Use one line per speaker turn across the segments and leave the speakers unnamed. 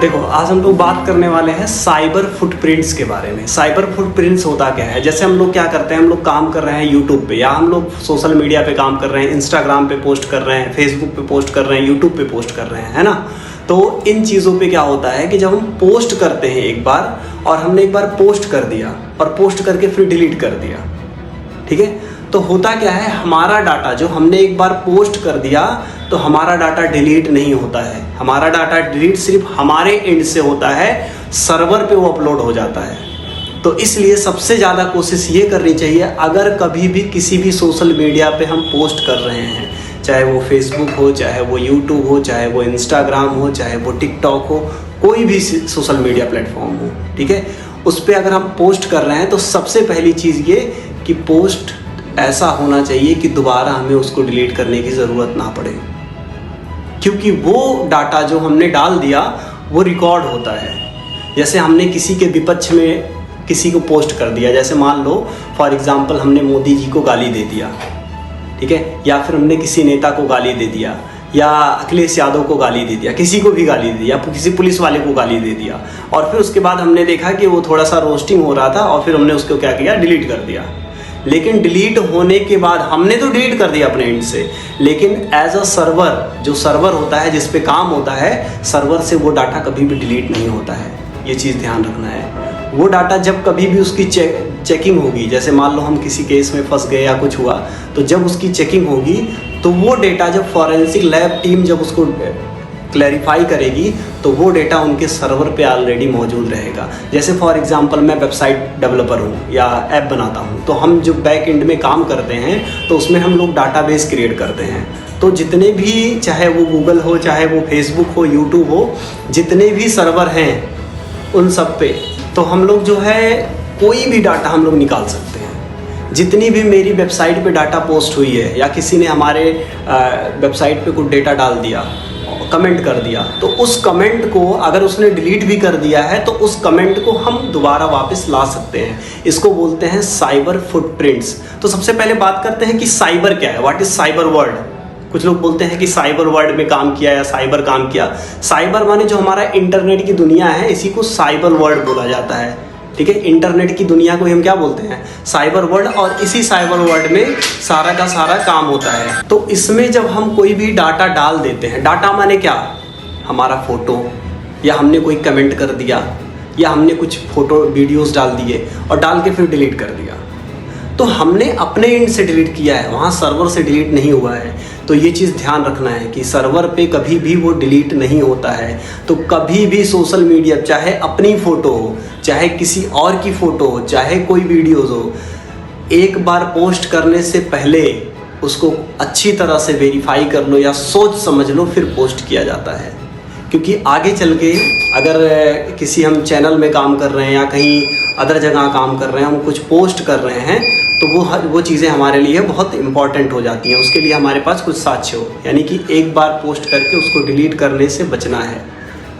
देखो, आज हम लोग बात करने वाले हैं साइबर फुटप्रिंट्स के बारे में। साइबर फुटप्रिंट्स होता क्या है? जैसे हम लोग क्या करते हैं, हम लोग काम कर रहे हैं यूट्यूब पे, या हम लोग सोशल मीडिया पे काम कर रहे हैं, इंस्टाग्राम पे पोस्ट कर रहे हैं, फेसबुक पे पोस्ट कर रहे हैं, यूट्यूब पे पोस्ट कर रहे हैं, है ना। तो इन चीज़ों पे क्या होता है कि जब हम पोस्ट करते हैं एक बार, और हमने एक बार पोस्ट कर दिया और पोस्ट करके फिर डिलीट कर दिया, ठीक है, तो होता क्या है, हमारा डाटा जो हमने एक बार पोस्ट कर दिया तो हमारा डाटा डिलीट नहीं होता है। हमारा डाटा डिलीट सिर्फ हमारे एंड से होता है, सर्वर पे वो अपलोड हो जाता है। तो इसलिए सबसे ज़्यादा कोशिश ये करनी चाहिए, अगर कभी भी किसी भी सोशल मीडिया पे हम पोस्ट कर रहे हैं, चाहे वो फेसबुक हो, चाहे वो यूट्यूब हो, चाहे वो इंस्टाग्राम हो, चाहे वो टिकटॉक हो, कोई भी सोशल मीडिया प्लेटफॉर्म हो, ठीक है, उस पर अगर हम पोस्ट कर रहे हैं तो सबसे पहली चीज़ ये कि पोस्ट ऐसा होना चाहिए कि दोबारा हमें उसको डिलीट करने की ज़रूरत ना पड़े, क्योंकि वो डाटा जो हमने डाल दिया वो रिकॉर्ड होता है। जैसे हमने किसी के विपक्ष में किसी को पोस्ट कर दिया, जैसे मान लो फॉर एग्जांपल हमने मोदी जी को गाली दे दिया, ठीक है, या फिर हमने किसी नेता को गाली दे दिया, या अखिलेश यादव को गाली दे दिया, किसी को भी गाली दे दिया, किसी पुलिस वाले को गाली दे दिया, और फिर उसके बाद हमने देखा कि वो थोड़ा सा रोस्टिंग हो रहा था और फिर हमने उसको क्या किया, डिलीट कर दिया। लेकिन डिलीट होने के बाद हमने तो डिलीट कर दिया अपने एंड से, लेकिन एज अ सर्वर, जो सर्वर होता है जिस पे काम होता है, सर्वर से वो डाटा कभी भी डिलीट नहीं होता है। ये चीज़ ध्यान रखना है। वो डाटा जब कभी भी उसकी चेकिंग होगी, जैसे मान लो हम किसी केस में फंस गए या कुछ हुआ, तो जब उसकी चेकिंग होगी तो वो डेटा जब फॉरेंसिक लैब टीम जब उसको क्लैरिफाई करेगी तो वो डेटा उनके सर्वर पे ऑलरेडी मौजूद रहेगा। जैसे फॉर एग्जांपल मैं वेबसाइट डेवलपर हूँ या ऐप बनाता हूँ, तो हम जो बैक एंड में काम करते हैं तो उसमें हम लोग डाटाबेस क्रिएट करते हैं। तो जितने भी, चाहे वो गूगल हो, चाहे वो फेसबुक हो, यूट्यूब हो, जितने भी सर्वर हैं उन सब पे तो हम लोग जो है कोई भी डाटा हम लोग निकाल सकते हैं। जितनी भी मेरी वेबसाइट पे डाटा पोस्ट हुई है, या किसी ने हमारे वेबसाइट पे कुछ डेटा डाल दिया, कमेंट कर दिया, तो उस कमेंट को अगर उसने डिलीट भी कर दिया है तो उस कमेंट को हम दोबारा वापस ला सकते हैं। इसको बोलते हैं साइबर फुटप्रिंट्स। तो सबसे पहले बात करते हैं कि साइबर क्या है, व्हाट इज साइबर वर्ल्ड। कुछ लोग बोलते हैं कि साइबर वर्ल्ड में काम किया या साइबर काम किया। साइबर माने जो हमारा इंटरनेट की दुनिया है, इसी को साइबर वर्ल्ड बोला जाता है, ठीक है। इंटरनेट की दुनिया को हम क्या बोलते हैं, साइबर वर्ल्ड, और इसी साइबर वर्ल्ड में सारा का सारा काम होता है। तो इसमें जब हम कोई भी डाटा डाल देते हैं, डाटा माने क्या, हमारा फोटो, या हमने कोई कमेंट कर दिया, या हमने कुछ फोटो वीडियोस डाल दिए और डाल के फिर डिलीट कर दिया, तो हमने अपने एंड से डिलीट किया है, वहाँ सर्वर से डिलीट नहीं हुआ है। तो ये चीज़ ध्यान रखना है कि सर्वर पे कभी भी वो डिलीट नहीं होता है। तो कभी भी सोशल मीडिया, चाहे अपनी फ़ोटो हो, चाहे किसी और की फ़ोटो हो, चाहे कोई वीडियोज़ हो, एक बार पोस्ट करने से पहले उसको अच्छी तरह से वेरीफाई कर लो या सोच समझ लो, फिर पोस्ट किया जाता है। क्योंकि आगे चल के अगर किसी हम चैनल में काम कर रहे हैं या कहीं अदर जगह काम कर रहे हैं, हम कुछ पोस्ट कर रहे हैं, तो वो चीज़ें हमारे लिए बहुत इंपॉर्टेंट हो जाती हैं। उसके लिए हमारे पास कुछ साक्ष्य हो, यानी कि एक बार पोस्ट करके उसको डिलीट करने से बचना है,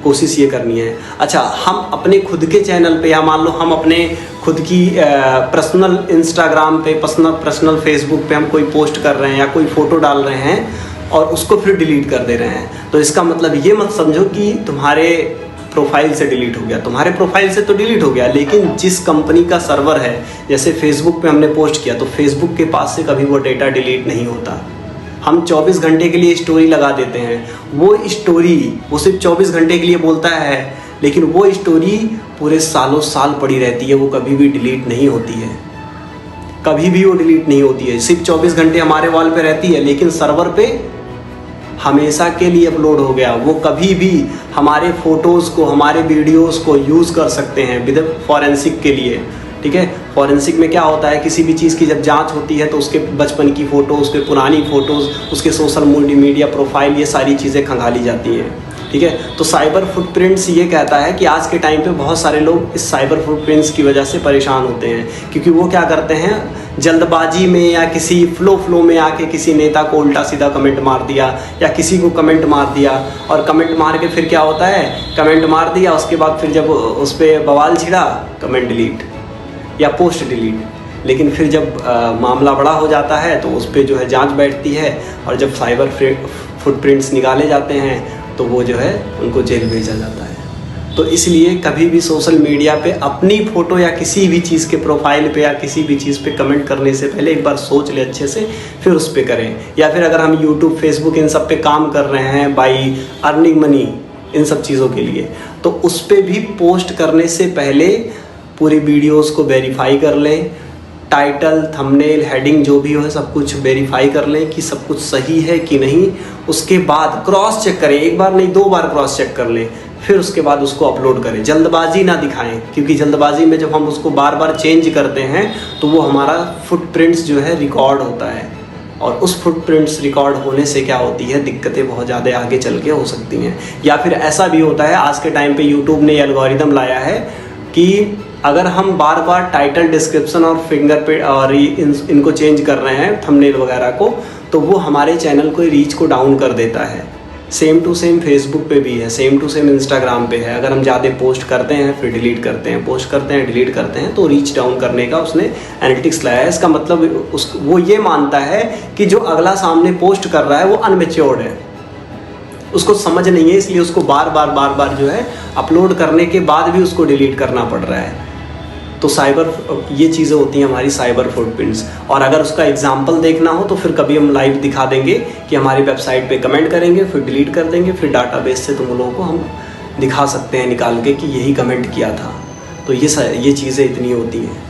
कोशिश ये करनी है। अच्छा, हम अपने खुद के चैनल पे, या मान लो हम अपने खुद की पर्सनल इंस्टाग्राम पे, पर्सनल फेसबुक पे हम कोई पोस्ट कर रहे हैं या कोई फ़ोटो डाल रहे हैं और उसको फिर डिलीट कर दे रहे हैं, तो इसका मतलब ये मत समझो कि तुम्हारे प्रोफाइल से डिलीट हो गया। तुम्हारे प्रोफाइल से तो डिलीट हो गया, लेकिन जिस कंपनी का सर्वर है, जैसे फेसबुक पे हमने पोस्ट किया, तो फेसबुक के पास से कभी वो डेटा डिलीट नहीं होता। हम 24 घंटे के लिए स्टोरी लगा देते हैं, वो स्टोरी वो सिर्फ 24 घंटे के लिए बोलता है, लेकिन वो स्टोरी पूरे सालों साल पड़ी रहती है, वो कभी भी डिलीट नहीं होती है, कभी भी वो डिलीट नहीं होती है। सिर्फ 24 घंटे हमारे वॉल पे रहती है, लेकिन सर्वर पे हमेशा के लिए अपलोड हो गया। वो कभी भी हमारे फ़ोटोज़ को, हमारे वीडियोज़ को यूज़ कर सकते हैं विद फॉरेंसिक के लिए, ठीक है। फॉरेंसिक में क्या होता है, किसी भी चीज़ की जब जांच होती है तो उसके बचपन की फ़ोटो, उसके पुरानी फ़ोटोज़, उसके सोशल मीडिया प्रोफाइल, ये सारी चीज़ें खंगाली जाती हैं, ठीक है। तो साइबर फुटप्रिंट्स ये कहता है कि आज के टाइम पे बहुत सारे लोग इस साइबर फुटप्रिंट्स की वजह से परेशान होते हैं, क्योंकि वो क्या करते हैं, जल्दबाजी में या किसी फ्लो में आके किसी नेता को उल्टा सीधा कमेंट मार दिया, या किसी को कमेंट मार दिया, और कमेंट मार के फिर क्या होता है, कमेंट मार दिया, उसके बाद फिर जब उस पर बवाल छिड़ा, कमेंट डिलीट या पोस्ट डिलीट। लेकिन फिर जब मामला बड़ा हो जाता है तो उस पर जो है जांच बैठती है, और जब साइबर फुटप्रिंट्स निकाले जाते हैं तो वो जो है उनको जेल भेजा जाता है। तो इसलिए कभी भी सोशल मीडिया पे अपनी फ़ोटो या किसी भी चीज़ के प्रोफाइल पे या किसी भी चीज़ पे कमेंट करने से पहले एक बार सोच ले अच्छे से, फिर उस पर करें। या फिर अगर हम यूट्यूब, फेसबुक इन सब पे काम कर रहे हैं बाई अर्निंग मनी इन सब चीज़ों के लिए, तो उस पर भी पोस्ट करने से पहले पूरी वीडियोस को वेरीफाई कर लें। टाइटल, थंबनेल, हेडिंग जो भी हो सब कुछ वेरीफाई कर लें कि सब कुछ सही है कि नहीं। उसके बाद क्रॉस चेक करें, एक बार नहीं 2 बार क्रॉस चेक कर लें, फिर उसके बाद उसको अपलोड करें। जल्दबाजी ना दिखाएं, क्योंकि जल्दबाजी में जब हम उसको बार बार चेंज करते हैं तो वो हमारा फुटप्रिंट्स जो है रिकॉर्ड होता है, और उस फुटप्रिंट्स रिकॉर्ड होने से क्या होती है, दिक्कतें बहुत ज़्यादा आगे चल के हो सकती हैं। या फिर ऐसा भी होता है, आज के टाइम पे यूट्यूब ने एल्गोरिदम लाया है कि अगर हम बार बार टाइटल, डिस्क्रिप्शन और फिंगरप्रिंट और इनको चेंज कर रहे हैं, थंबनेल वगैरह को, तो वो हमारे चैनल को रीच को डाउन कर देता है। सेम टू सेम फेसबुक पे भी है, सेम टू सेम इंस्टाग्राम पे है। अगर हम ज़्यादा पोस्ट करते हैं फिर डिलीट करते हैं, पोस्ट करते हैं डिलीट करते हैं, तो रीच डाउन करने का उसने एनालिटिक्स लाया है। इसका मतलब वो ये मानता है कि जो अगला सामने पोस्ट कर रहा है वो अनमेच्योर्ड है, उसको समझ नहीं है, इसलिए उसको बार बार जो है अपलोड करने के बाद भी उसको डिलीट करना पड़ रहा है। तो ये चीज़ें होती हैं हमारी साइबर फुटप्रिंट्स। और अगर उसका एग्जाम्पल देखना हो तो फिर कभी हम लाइव दिखा देंगे कि हमारी वेबसाइट पे कमेंट करेंगे, फिर डिलीट कर देंगे, फिर डाटाबेस से तुम लोगों को हम दिखा सकते हैं निकाल के कि यही कमेंट किया था। तो ये चीज़ें इतनी होती हैं।